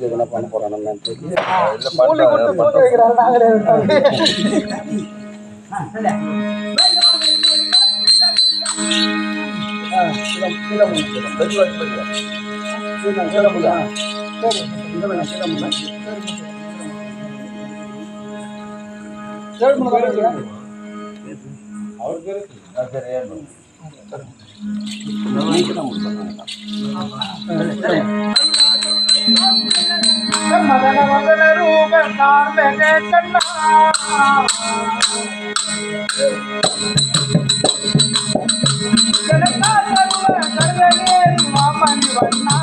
என்ன பண்ண போறோம் மதன மதன ரூப கண்ணா மாமணி வண்ணா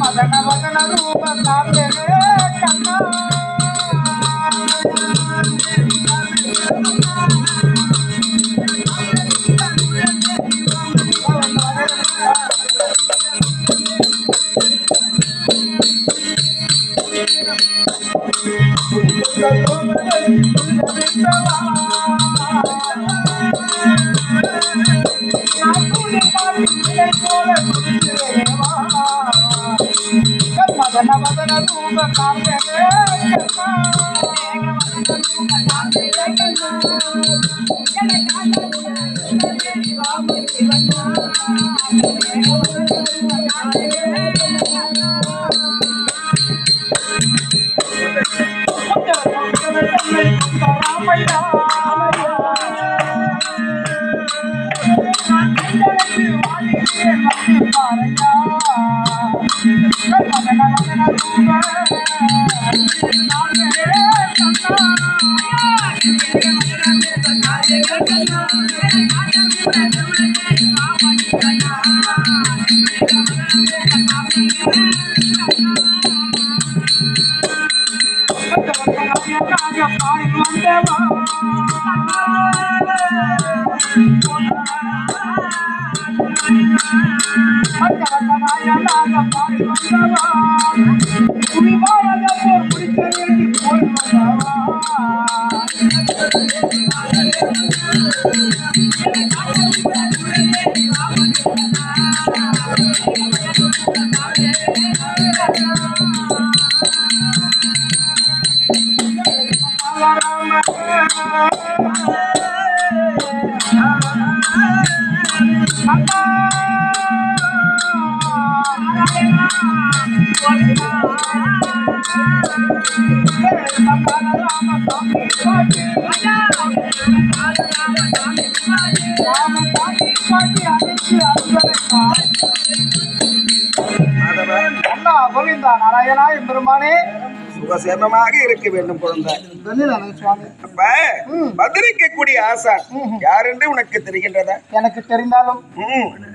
மதன மதன ரூப கண்ணா மதன மதன ரூப அண்ணா அண்ணா கோவிந்தா நாராயணா பெருமானே சுகசேமமாக இருக்க வேண்டும் குழந்தை. சுவாமி அப்ப வந்திருக்கக்கூடிய ஆசான் யார் என்று உனக்கு தெரிகின்றதா? எனக்கு தெரிந்தாலும்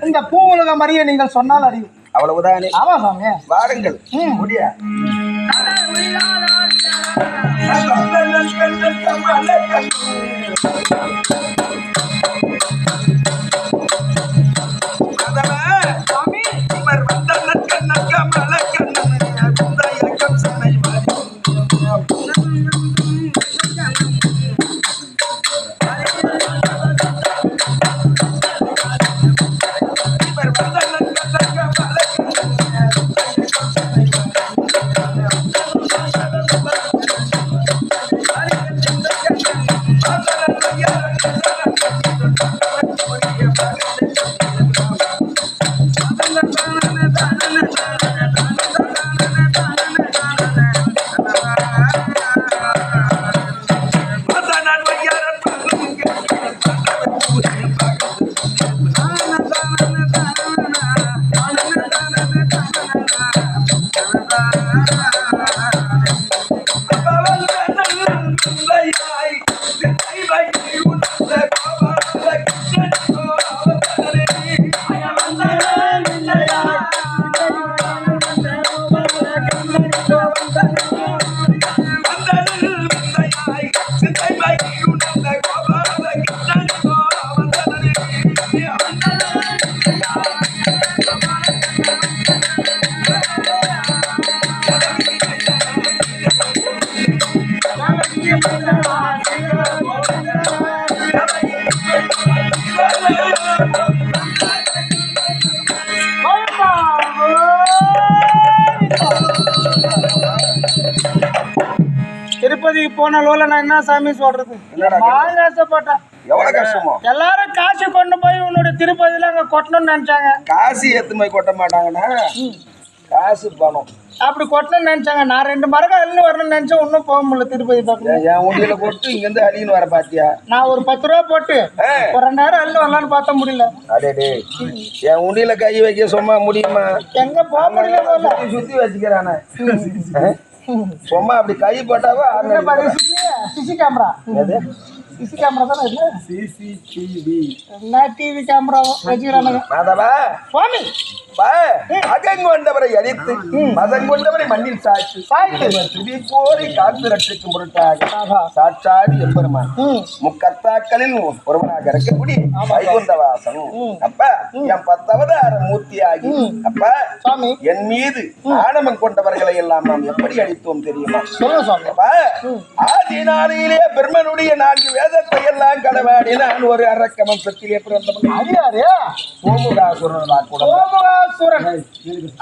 இந்த பூ உலகம் அறிய நீங்கள் சொன்னால் அறியும். அவ்வளவுதானே? ஆமா சாமி. வாருங்கள். முடியா திருப்பதிக்கு போன லோல நான் என்ன சாமி சொல்றது? ஆசைப்பட்டேன். எவ்வளவு கஷ்டமோ? எல்லாரும் காசு கொண்டு போய் உன்னோட திருப்பதியில அங்க கொட்டணும்னு நினைச்சாங்க. காசு ஏத்து போய் கொட்ட மாட்டாங்கன்னா காசு பணம் அப்படி கொட்டணும்னு நினைச்சாங்க. நான் 2 மரகம் அள்ளி வரணும்னு நினைச்சேன். ஒன்னும் போக முடியல திருப்பதி பக்கம். என் உண்டியில போட்டு இங்க இருந்து அடின்னு வர பாத்தியா? நான் ஒரு 10 ரூபா போட்டு ஒரு 2000 அள்ளி வரலான்னு பார்த்தா முடியல. அடே என் உண்டியில கை வைக்க சும்மா முடியுமா? எங்க போக முடியல. சுத்தி வச்சுக்கிறானே சும்மா அப்படி கை போட்டாவா? CC camera. சிசி கேமரா தானே இது? சிசிடிவி. என்ன டிவி கேமராவும் வச்சுக்கிறானுங்க. மாதவா சுவாமி அகங்கொண்டவரை அழித்து மதங்கொண்டவரை மண்ணில் சாய்த்து போரை காத்து ரட்சிக்கும் பொருட்டாக சாட்சாடி எம்பெருமான் முக்கர்த்தாக்களில் ஒருவனாக இருக்கக்கூடிய வைகுந்தவாசன் அப்ப என் 10 அவதார மூர்த்தியாகி அப்ப என் மீது ஆணவம் கொண்டவர்களை எல்லாம் நாம் எப்படி அழித்தோம் தெரியுமா? ஆதி நாளிலே பெருமனுடைய 4 வேதத்தை எல்லாம் களவாடி நான் ஒரு அரக்க வம்சத்திலே பிறந்தவன். சோமுகாசுரன் கூட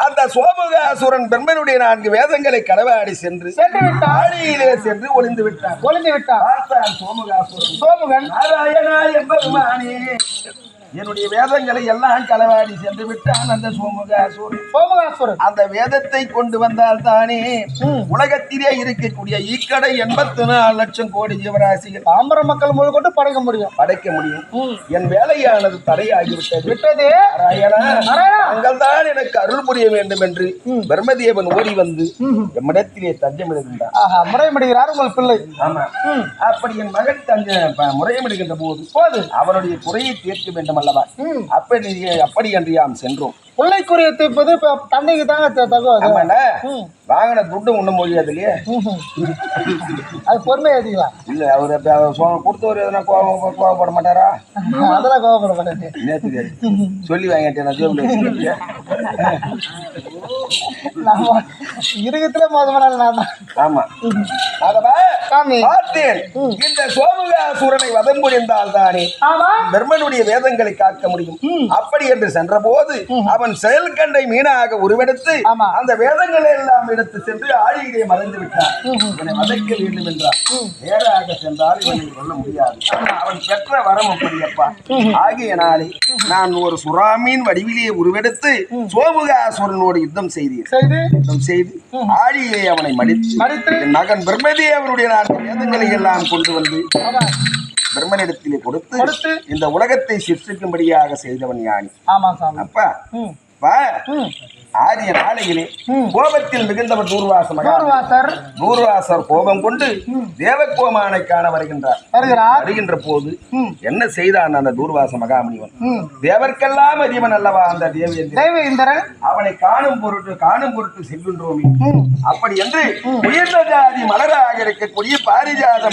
அந்த சோமுகாசுரன் பெருமனுடைய 4 வேதங்களை களவாடி சென்று ஆடியிலே சென்று ஒளிந்து விட்டார். சோமுகன் நாராயணா எம்பெருமானே என்னுடைய வேதங்களை எல்லாம் களவாடி சென்று விட்டான் அந்த சோமுகாசுரன். அந்த வேதத்தை கொண்டு வந்தால் தானே உலகத்திலே இருக்கக்கூடிய ஈக்கடை 84 லட்சம் கோடி ஜீவராசிகள் பாமர மக்கள் முதல் கொண்டு படைக்க முடியும். என் வேலையானது தடையாகிவிட்டது. தாங்கள் தான் எனக்கு அருள் புரிய வேண்டும் என்று பிரம்மதேவன் ஓடி வந்து எம்மிடத்திலே தஞ்சமிடுகின்றார். முறையிடுகிறார் உங்கள் பிள்ளை. ஆமா, அப்படி என் மகன் முறையிடுகின்ற போது அவனுடைய குறையை தீர்க்க வேண்டும் அல்லவா? அப்படி என்று யாம் சென்றோம். பிள்ளைக்குரிய தீர்ப்பது தந்தைக்கு தாங்க தகவல். வாங்கின துட்டு ஒண்ணும் மொழியாது இல்லையே. அது பொறுமை அதிகம் இல்ல. அவரு கொடுத்தவர் எதனா கோவப்பட மாட்டாரா? அதெல்லாம் கோவப்பட மாட்டாரு. நேற்று சொல்லி வாங்கிட்டேன் இருக்கத்துல மோசமான. ஆமா, இந்த சோமுகாசுரனை வதம் புரிந்தால் தானே பிரம்மனுடைய வேதங்களை காக்க முடியும். அப்படி என்று சென்ற போது அவன் அவன் செயல் கண்டை மீனாக உருவெடுத்து ஆமா. அந்த வேதங்களை எல்லாம் எடுத்து சென்று ஆழியிலே மறைந்து விட்டான். இவனை வதைக்க வேண்டும் என்றார். நேராக சென்றால் இவனை கொள்ள முடியாது. அவன் பெற்ற வரம் அப்படியப்பா. ஆகியனாலே நான் ஒரு சுறாமீன் வடிவிலே உருவெடுத்து சோமுகாசுரனோடு யுத்தம் செய்து ஆழியிலே அவனை மடித்து என் மகன் பிரம்மதேவனுடைய 4 வேதங்களை எல்லாம் கொண்டு வந்து பிரம்மனிடத்திலே கொடுத்து இந்த உலகத்தை சிருஷ்டிக்கும்படியாக செய்தவன் ஞானி. அப்பா ஆரிய நாளையிலே கோபத்தில் மிகுந்தவர் தூர்வாசர் கோபம் கொண்டு தேவகோமானை காண வருகின்ற போது என்ன செய்தான் அந்த தூர்வாச மகாமுனிவன்? தேவர்க்கெல்லாம் அதிபன் அல்லவா அந்த தேவேந்திரன். அவனை காணும் பொருட்டு செல்கின்றோமே. அப்படி என்று உயர்ந்த ஜாதி மலராக இருக்கக்கூடிய பாரிஜாத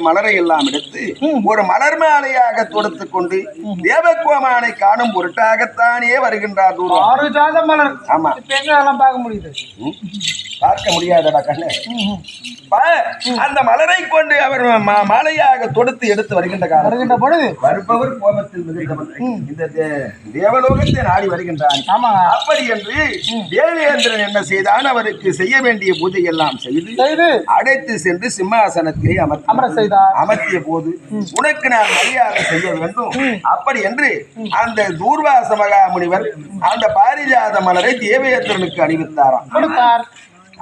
மலரை எல்லாம் எடுத்து ஒரு மலர் மாலையாக தொடுத்துக் கொண்டு தேவகோமானை காணும் பொருட்டாகத்தானே வருகின்றார் தூர்வாசர். ஆமா, பார்க்க முடியுது. பார்க்க முடியாதடா கண்ணே. அந்த மலரை கொண்டு அவர் மாலையாக தொடுத்து எடுத்து வருகின்ற பொழுது வருபவர் கோபத்தில் மிகுந்தவர் இந்த தேவலோகத்தை நாடி வருகின்றான். அப்படி என்று தேவேந்திரன் என்ன செய்தான்? அவருக்கு செய்ய வேண்டிய பூஜை எல்லாம் செய்து அடைத்து சென்று சிம்மாசனத்திலே அமர்த்திய போது உனக்கு நான் மரியாதை செய்ய வேண்டும் அப்படி என்று அந்த தூர்வாச மகாமுனிவர் அந்த பாரிஜாத மலரை தேவேந்திரனுக்கு அணிவித்தாராம்.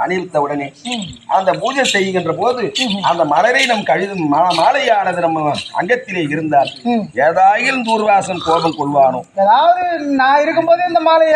அணிவித்த உடனே அந்த பூஜை செய்கின்ற போது அந்த மலரை நம் கழுதும் மாலையானது நம்ம அங்கத்திலே இருந்தால் ஏதாயிலும் தூர்வாசன் கோபம் கொள்வானோ? ஏதாவது நான் இருக்கும்போது இந்த மாலை